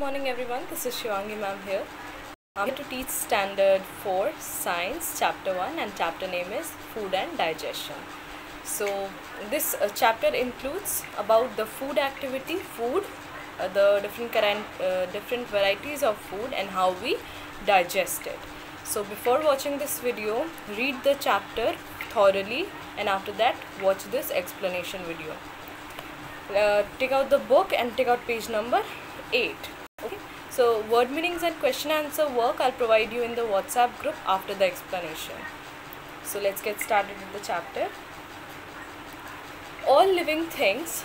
morning everyone, this is Shivangi ma'am here. I'm here to teach standard 4 science chapter 1 and chapter name is food and digestion. So this chapter includes about the food activity, the different varieties of food and how we digest it. So before watching this video, read the chapter thoroughly and after that watch this explanation video. Take out the book and take out page number 8. Okay, so word meanings and question answer work I'll provide you in the WhatsApp group after the explanation. So let's get started with the chapter. All living things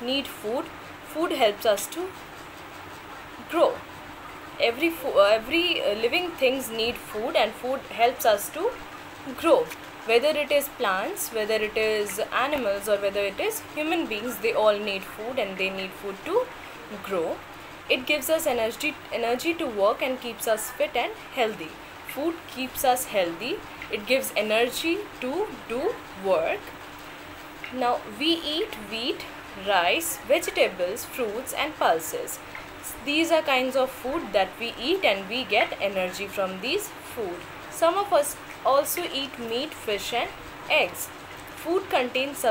need food. Food helps us to grow. Every living things need food and food helps us to grow. Whether it is plants, whether it is animals or whether it is human beings, they all need food and they need food to grow. It gives us energy to work and keeps us fit and healthy. Food keeps us healthy. It gives energy to do work. Now we eat wheat, rice, vegetables, fruits and pulses. These are kinds of food that we eat and we get energy from these food. Some of us also eat meat, fish and eggs. Food contains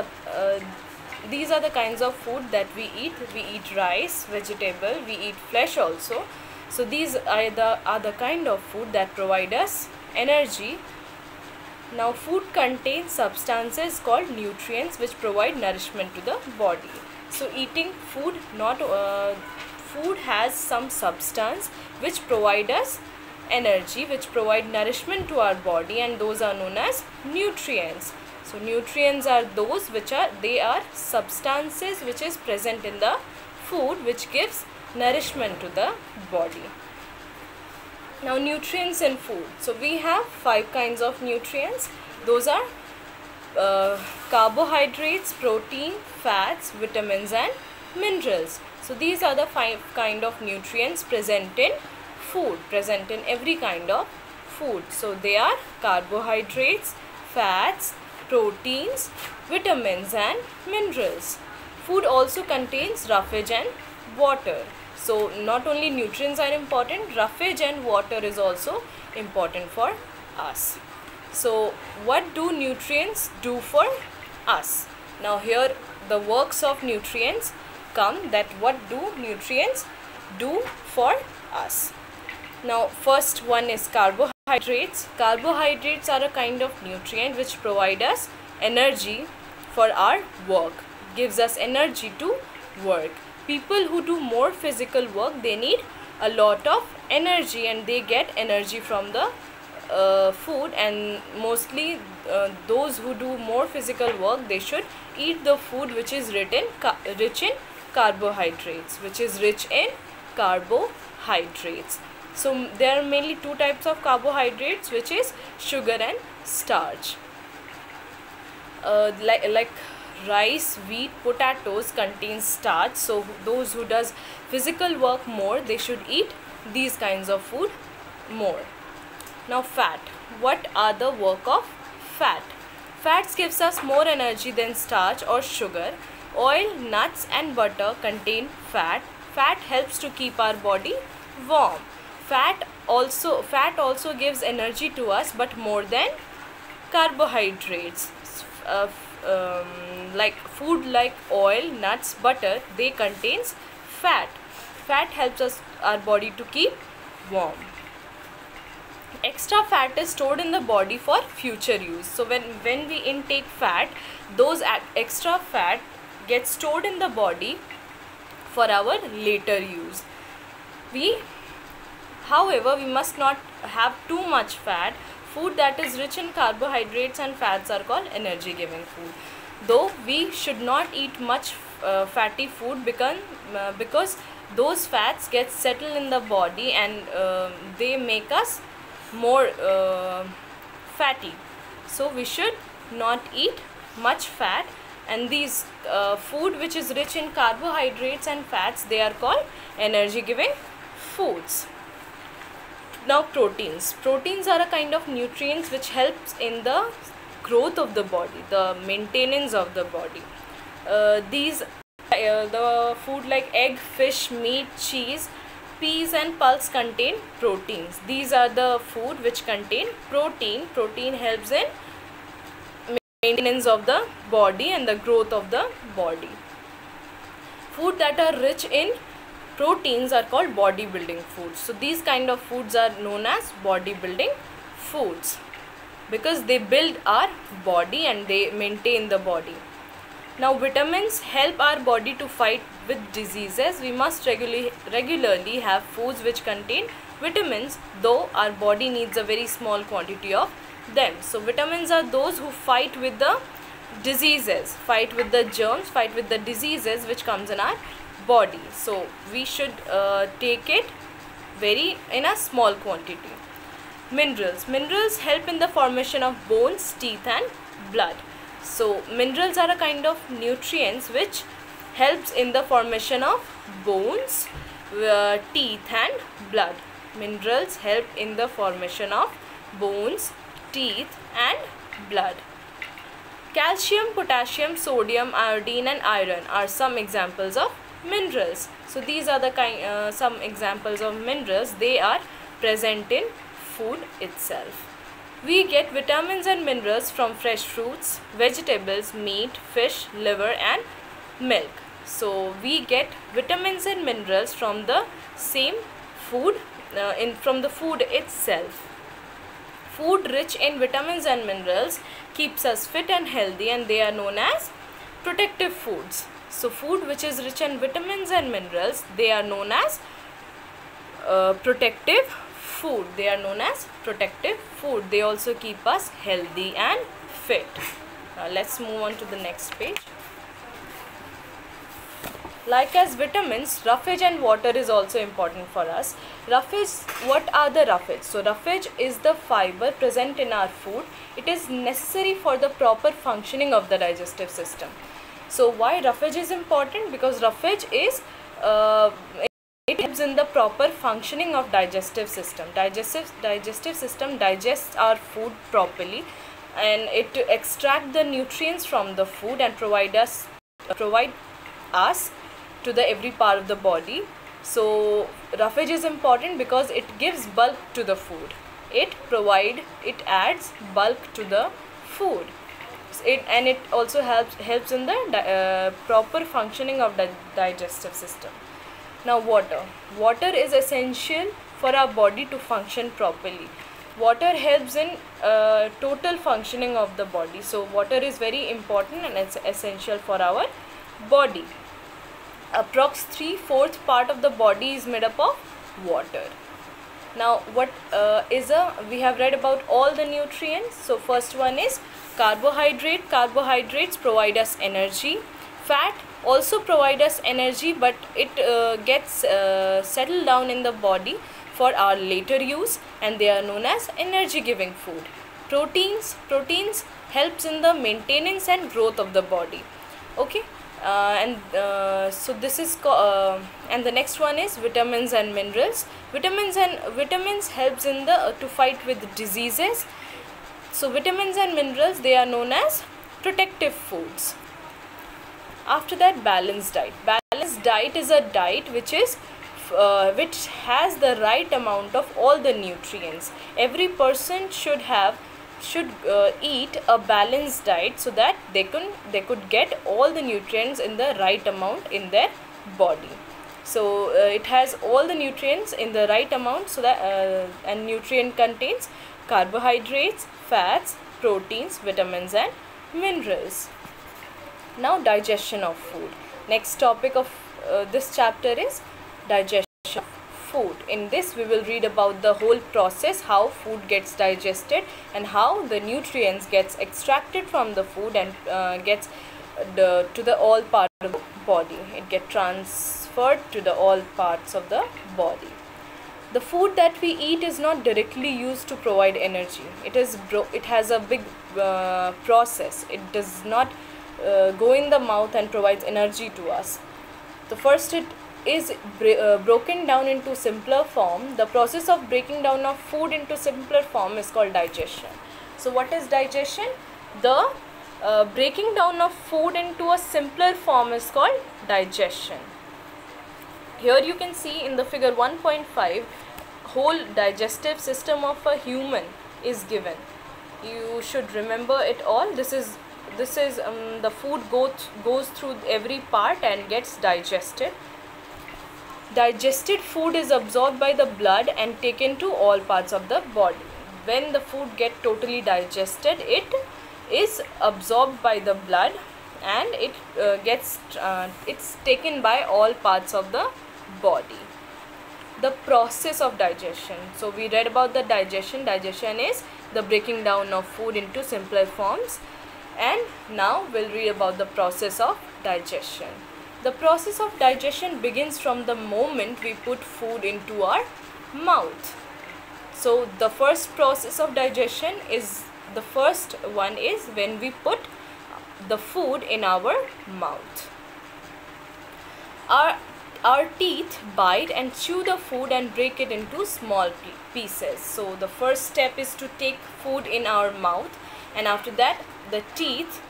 these are the kinds of food that we eat. We eat rice, vegetable, we eat flesh also. So these are the kind of food that provide us energy. Now food contains substances called nutrients which provide nourishment to the body. So eating food food has some substance which provide us energy, which provide nourishment to our body, and those are known as nutrients. So nutrients are those they are substances which is present in the food which gives nourishment to the body. Now nutrients in food. So we have 5 kinds of nutrients. Those are carbohydrates, protein, fats, vitamins and minerals. So these are the 5 kind of nutrients present in food, present in every kind of food. So they are carbohydrates, fats, proteins, vitamins and minerals. Food also contains roughage and water. So not only nutrients are important, roughage and water is also important for us. So what do nutrients do for us? Now here the works of nutrients come, that what do nutrients do for us. Now first one is carbohydrates. Carbohydrates are a kind of nutrient which provide us energy for our work, gives us energy to work. People who do more physical work, they need a lot of energy and they get energy from the food, and mostly those who do more physical work, they should eat the food which is rich in carbohydrates, which is rich in carbohydrates. So there are mainly 2 types of carbohydrates, which is sugar and starch. Like rice, wheat, potatoes contain starch. So those who does physical work more, they should eat these kinds of food more. Now fat. What are the work of fat? Fats gives us more energy than starch or sugar. Oil, nuts and butter contain fat. Fat helps to keep our body warm. Fat also gives energy to us, but more than carbohydrates. Like food like oil, nuts, butter, they contains fat. Fat helps our body to keep warm. Extra fat is stored in the body for future use. So when we intake fat, those extra fat gets stored in the body for our later use. However, we must not have too much fat. Food that is rich in carbohydrates and fats are called energy giving food. Though we should not eat much fatty food because those fats get settled in the body and they make us more fatty. So we should not eat much fat, and these food which is rich in carbohydrates and fats, they are called energy giving foods. Now proteins. Proteins are a kind of nutrients which helps in the growth of the body, the maintenance of the body. The food like egg, fish, meat, cheese peas and pulse contain proteins. These are the food which contain protein. Protein helps in maintenance of the body and the growth of the body. Food that are rich in proteins are called bodybuilding foods. So these kind of foods are known as bodybuilding foods because they build our body and they maintain the body. Now vitamins help our body to fight with diseases. We must regularly have foods which contain vitamins, though our body needs a very small quantity of them. So vitamins are those who fight with the diseases, fight with the germs, fight with the diseases which comes in our body. So we should take it in a small quantity. Minerals help in the formation of bones, teeth and blood. So minerals are a kind of nutrients which helps in the formation of bones, teeth and blood. Minerals help in the formation of bones, teeth and blood. Calcium, potassium, sodium, iodine and iron are some examples of minerals. So these are the some examples of minerals. They are present in food itself. We get vitamins and minerals from fresh fruits, vegetables, meat, fish, liver and milk. So we get vitamins and minerals from the same food, from the food itself. Food rich in vitamins and minerals keeps us fit and healthy, and they are known as protective foods. So food which is rich in vitamins and minerals, they are known as protective food. They are known as protective food. They also keep us healthy and fit. Now let's move on to the next page. Like as vitamins, roughage and water is also important for us. Roughage, what are the roughage? So roughage is the fiber present in our food. It is necessary for the proper functioning of the digestive system. So why roughage is important? Because roughage is it helps in the proper functioning of digestive system. Digestive system digests our food properly, and it extract the nutrients from the food and provide us to the every part of the body. So roughage is important because it gives bulk to the food. It adds bulk to the food. It also helps in the proper functioning of the digestive system. Now water is essential for our body to function properly. Water helps in total functioning of the body. So water is very important and it's essential for our body. Approx 3/4 part of the body is made up of water. Now we have read about all the nutrients. So first one is carbohydrate. Carbohydrates provide us energy. Fat also provide us energy, but it gets settled down in the body for our later use, and they are known as energy giving food. Proteins helps in the maintenance and growth of the body. Okay. So this is and the next one is vitamins and minerals. Vitamins helps in the to fight with diseases. So vitamins and minerals, they are known as protective foods. After that, balanced diet. Balanced diet is a diet which has the right amount of all the nutrients. Every person should eat a balanced diet so that they could get all the nutrients in the right amount in their body. So it has all the nutrients in the right amount, so that and nutrient contains carbohydrates, fats, proteins, vitamins and minerals. Now digestion of food. Next topic of this chapter is digestion of food. In this we will read about the whole process, how food gets digested and how the nutrients gets extracted from the food and gets to the all part of the body. It gets transferred to the all parts of the body. The food that we eat is not directly used to provide energy. It has a big process. It does not go in the mouth and provides energy to us. The first, it is broken down into simpler form. The process of breaking down of food into simpler form is called digestion. So what is digestion? The breaking down of food into a simpler form is called digestion. Here you can see in the figure 1.5, whole digestive system of a human is given. You should remember it all. This is the food goes through every part and gets digested. Digested food is absorbed by the blood and taken to all parts of the body. When the food gets totally digested, it is absorbed by the blood and it's taken by all parts of the body. The process of digestion. So we read about the digestion. Digestion is the breaking down of food into simpler forms, and now we'll read about the process of digestion. The process of digestion begins from the moment we put food into our mouth. So the first process of digestion is, the first one is when we put the food in our mouth. Our teeth bite and chew the food and break it into small pieces. So the first step is to take food in our mouth, and after that the teeth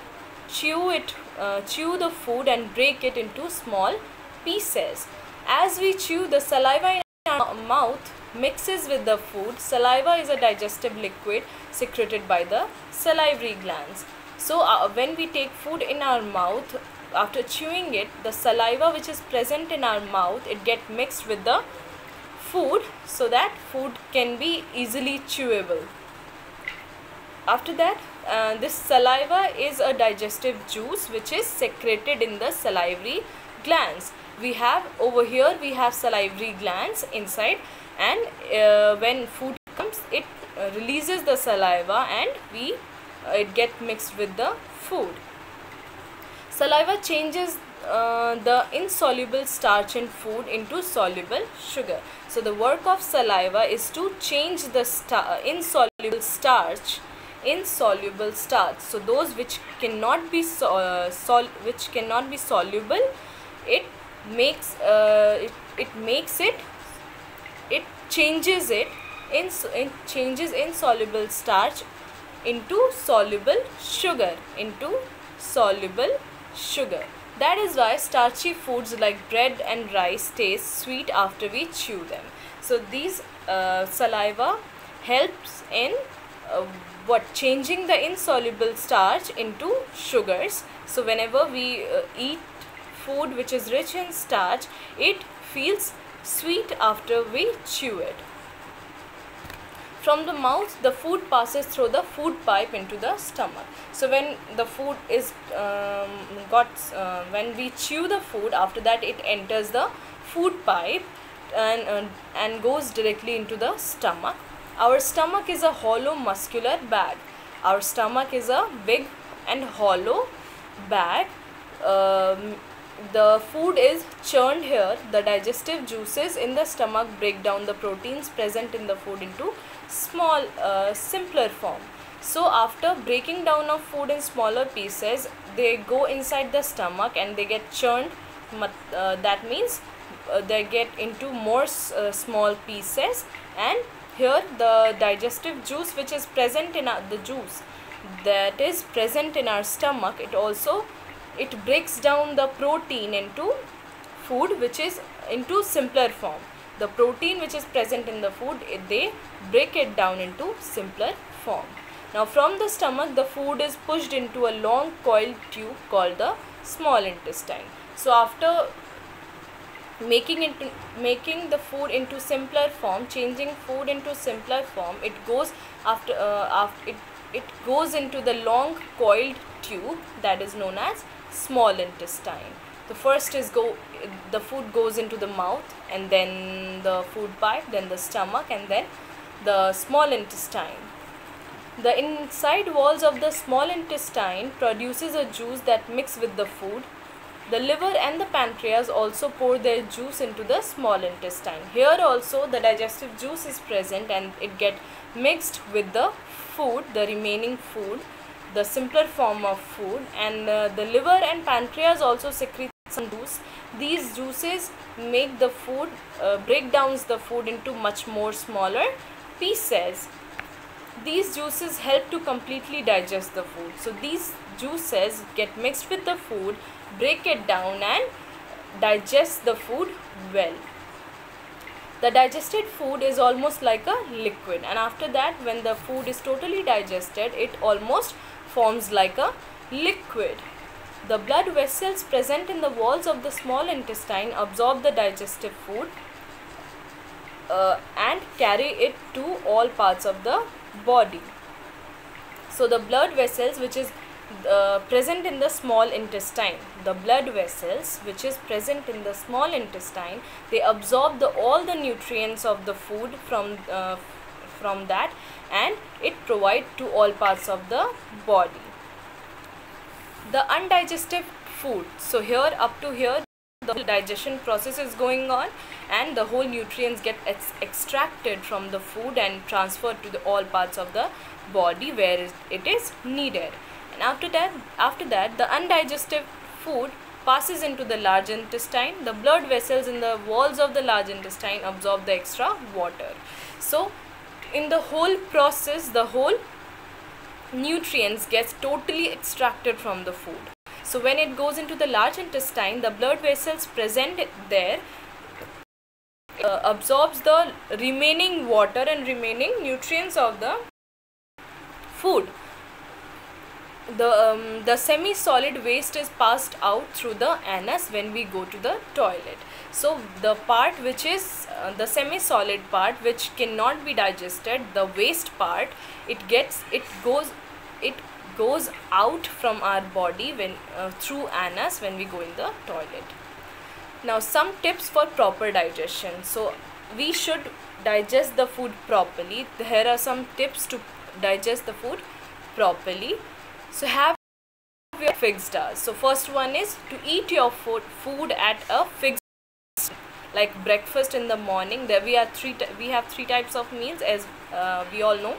chew the food and break it into small pieces. As we chew, the saliva in our mouth mixes with the food. Saliva is a digestive liquid secreted by the salivary glands. So when we take food in our mouth, after chewing it, the saliva which is present in our mouth, it gets mixed with the food so that food can be easily chewable. After that, this saliva is a digestive juice which is secreted in the salivary glands. We have salivary glands inside, and when food comes, it releases the saliva and it gets mixed with the food. Saliva changes the insoluble starch in food into soluble sugar. So the work of saliva is to change the insoluble starch. So those which cannot be soluble, it changes insoluble starch into soluble sugar. That is why starchy foods like bread and rice taste sweet after we chew them. So these saliva helps in changing the insoluble starch into sugars. So whenever we eat food which is rich in starch, it feels sweet after we chew it. From the mouth, the food passes through the food pipe into the stomach. So when the food is when we chew the food, after that it enters the food pipe and goes directly into the stomach. Our stomach is a hollow muscular bag. Our stomach is a big and hollow bag. The food is churned here. The digestive juices in the stomach break down the proteins present in the food into small, simpler form. So after breaking down of food in smaller pieces, they go inside the stomach and they get churned. That means they get into more small pieces, and here the digestive juice which is present in the juice that is present in our stomach, it breaks down the protein into food which is into simpler form. The protein which is present in the food, they break it down into simpler form. Now from the stomach, the food is pushed into a long coiled tube called the small intestine. So after making the food into simpler form, changing food into simpler form, it goes it goes into the long coiled tube that is known as small intestine. The first is the food goes into the mouth, and then the food pipe, then the stomach, and then the small intestine. The inside walls of the small intestine produces a juice that mixes with the food. The liver and the pancreas also pour their juice into the small intestine. Here also the digestive juice is present and it gets mixed with the food, the remaining food, the simpler form of food, and the liver and pancreas also secrete some juice. These juices make the food, break down the food into much more smaller pieces. These juices help to completely digest the food. So these juices get mixed with the food, break it down, and digests the food well. The digested food is almost like a liquid, and after that, when the food is totally digested, it almost forms like a liquid. The blood vessels present in the walls of the small intestine absorb the digestive food and carry it to all parts of the body. So the blood vessels which is present in the small intestine, they absorb all the nutrients of the food from that, and it provides to all parts of the body. The undigested food, so here up to here the digestion process is going on, and the whole nutrients get extracted from the food and transferred to all parts of the body where it is needed. And after that the undigested food passes into the large intestine. The blood vessels in the walls of the large intestine absorb the extra water. So in the whole process, the whole nutrients gets totally extracted from the food. So when it goes into the large intestine, the blood vessels present there absorbs the remaining water and remaining nutrients of the food. The semi-solid waste is passed out through the anus when we go to the toilet. So the part which is the semi-solid part, which cannot be digested, the waste part, it goes out from our body when through anus when we go in the toilet. Now some tips for proper digestion. So we should digest the food properly. Here are some tips to digest the food properly. So have your fixed hours. So first one is to eat your food at a fixed, like breakfast in the morning. There we have three types of meals, as we all know: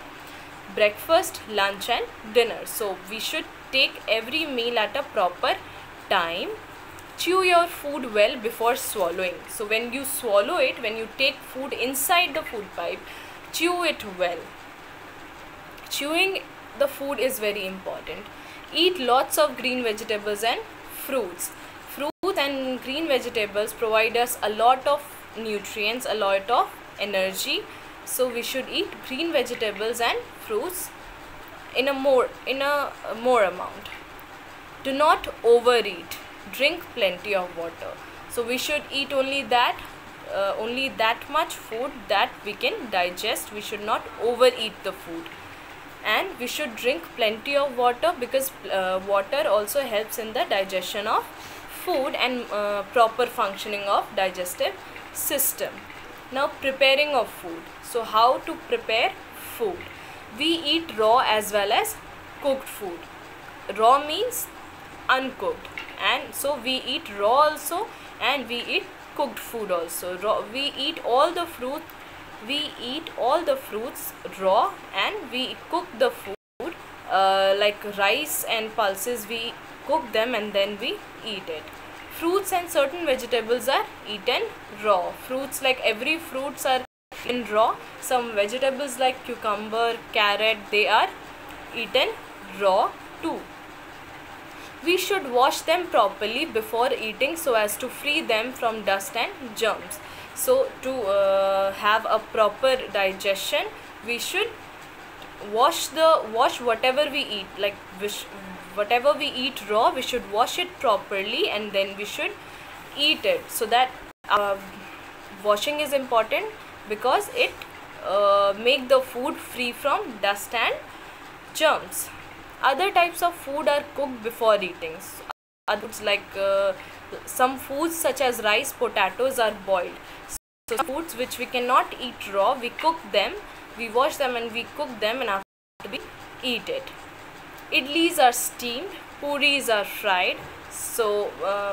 breakfast, lunch and dinner. So we should take every meal at a proper time. Chew your food well before swallowing. So when you swallow it, when you take food inside the food pipe, chew it well. Chewing the food is very important. Eat lots of green vegetables and fruits. Fruits and green vegetables provide us a lot of nutrients, a lot of energy. So we should eat green vegetables and fruits in a more amount. Do not overeat. Drink plenty of water. So we should eat only that much food that we can digest. We should not overeat the food. And we should drink plenty of water, because water also helps in the digestion of food and proper functioning of digestive system. Now preparing of food. So how to prepare food? We eat raw as well as cooked food. Raw means uncooked, and so we eat raw also and we eat cooked food also. We eat all the fruits raw, and we cook the food like rice and pulses. We cook them and then we eat it. Fruits and certain vegetables are eaten raw. Fruits, like every fruits are eaten raw. Some vegetables like cucumber, carrot, they are eaten raw too. We should wash them properly before eating so as to free them from dust and germs. So to have a proper digestion, we should wash whatever we eat. Like whatever we eat raw, we should wash it properly and then we should eat it. So that washing is important, because it make the food free from dust and germs. Other types of food are cooked before eating. Foods like some foods such as rice, potatoes are boiled. So foods which we cannot eat raw, we cook them, we wash them and we cook them, and after we eat it. Idlis are steamed, puris are fried. So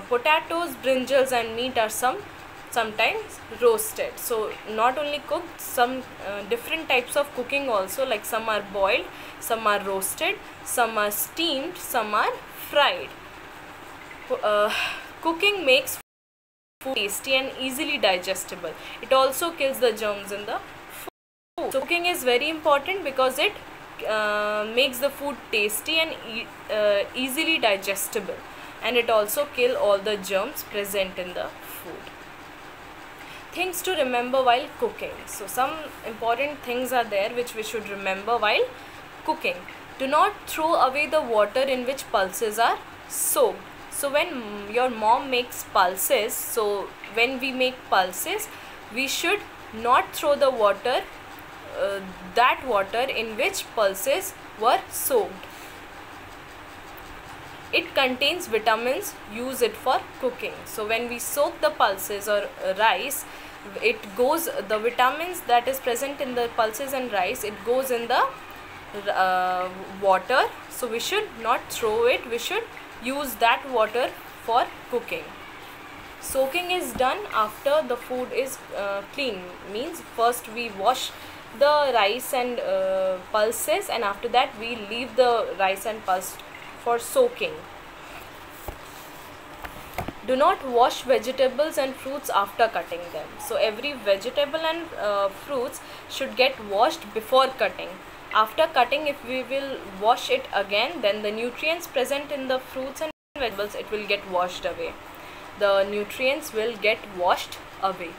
potatoes, brinjals and meat are sometimes roasted. So not only cooked, some different types of cooking also, like some are boiled, some are roasted, some are steamed, some are fried. Cooking makes food tasty and easily digestible. It also kills the germs in the food. So cooking is very important because it makes the food tasty and easily digestible. and it also kill all the germs present in the food. Things to remember while cooking. So some important things are there which we should remember while cooking. Do not throw away the water in which pulses are soaked. So when your mom makes pulses, so when we make pulses, we should not throw the water, that water in which pulses were soaked. It contains vitamins, use it for cooking. So when we soak the pulses or rice, it goes, the vitamins that is present in the pulses and rice, it goes in the water. So we should not throw it, we should use that water for cooking. Soaking is done after the food is clean, means first we wash the rice and pulses, and after that we leave the rice and pulse for soaking. Do not wash vegetables and fruits after cutting them. So every vegetable and fruits should get washed before cutting. After cutting, if we will wash it again, then the nutrients present in the fruits and vegetables, it will get washed away. The nutrients will get washed away.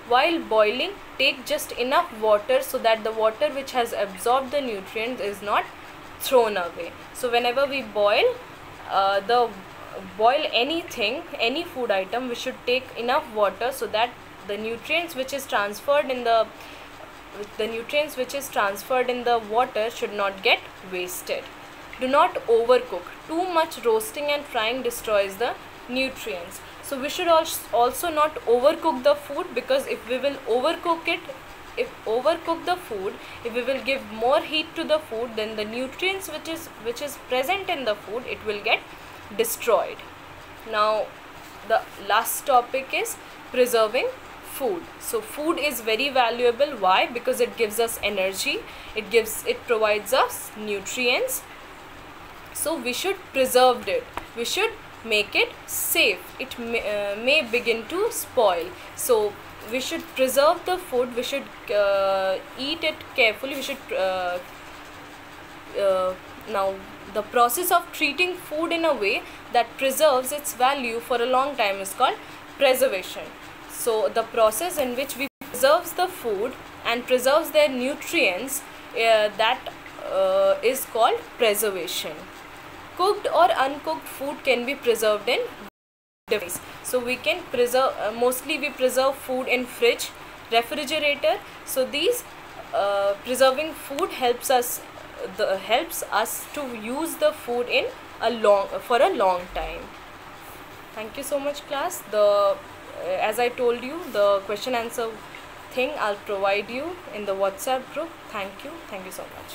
While boiling, take just enough water so that the water which has absorbed the nutrients is not thrown away. So whenever we boil anything, any food item, we should take enough water so that the nutrients which is transferred in the water should not get wasted. Do not overcook. Too much roasting and frying destroys the nutrients. So we should also not overcook the food, because if we will overcook the food, if we will give more heat to the food, then the nutrients which is present in the food, it will get destroyed. Now the last topic is preserving food. So food is very valuable. Why? Because it gives us energy, it provides us nutrients. So we should preserve it, we should make it safe. It may begin to spoil, so we should preserve the food, we should eat it carefully, we should now the process of treating food in a way that preserves its value for a long time is called preservation. So the process in which we preserves the food and preserves their nutrients, that is called preservation. Cooked or uncooked food can be preserved in different ways. So we can preserve, mostly we preserve food in fridge, refrigerator. So these preserving food helps us to use the food for a long time. Thank you so much, class. As I told you, the question answer thing I'll provide you in the WhatsApp group. Thank you so much.